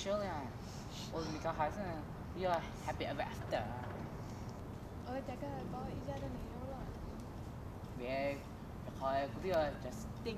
休了，我哋家孩子要 happy ever after。大家講依家都嚟咗啦。別開嗰啲啊，Justin。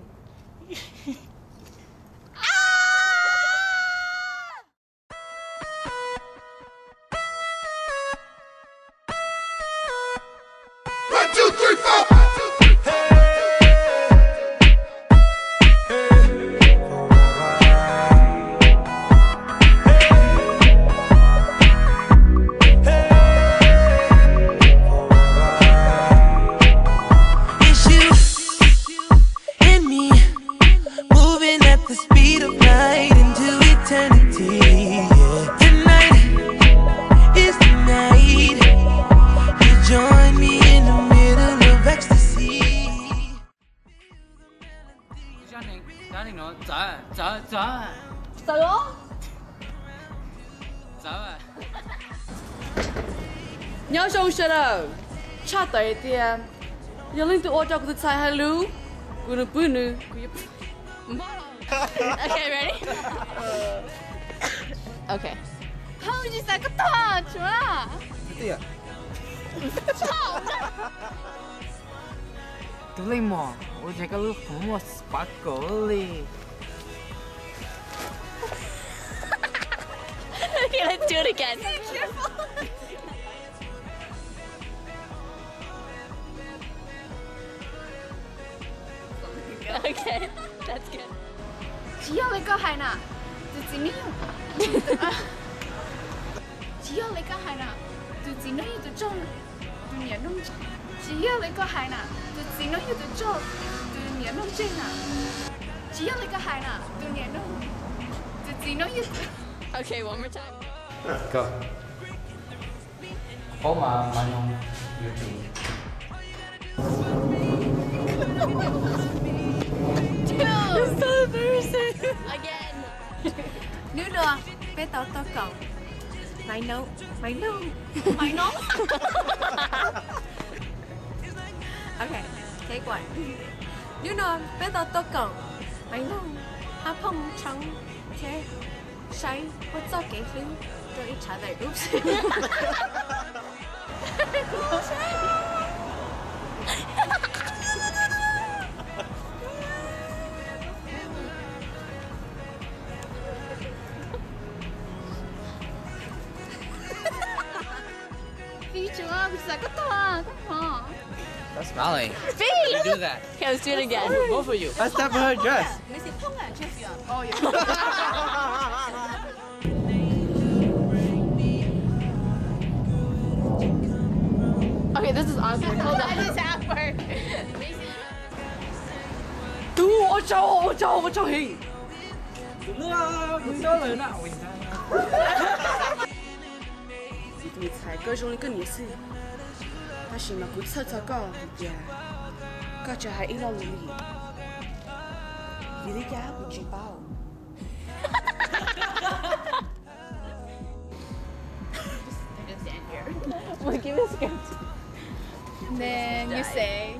家庭咯，走咯，走啊！你要收拾了，差对点，要令到我叫佢猜 hello， กูนึกปืนนึงกูจะ Okay, ready? Okay. How would you say 个大出来？对呀。操！Tuloy mo, o jaga lu mo sparkly. Okay, let's do it again. Okay, that's good. 只要你個係啦，就只能只要你個係啦，就只能就中，就年弄。只要你個係啦，就只能就做，就年弄正啦。只要你個係啦，就年弄，就只能就。Okay, one more time. Go. Ako manong YouTube. Dude, so embarrassing. Again. Noodle, bé tao tao cậu. Mày nấu. Mày nấu. Okay, take one. Noodle, bé tao tao cậu. Mày nấu. Há phong trắng. Okay. Shay, what's up, gay flu? To each other. Oops. That's Molly. Fee! You do that. Okay, let's do it again. Both of you. That's time for her dress. Oh, yeah. Okay, this is awkward. Hold on. This is awkward. Dude, watch out, hey. Đừng đó lời nào mình你猜各种的跟你是，但是嘛，不测测个呀，个就系一路努力，你哋家唔住包。We'll give it a script. And then you say.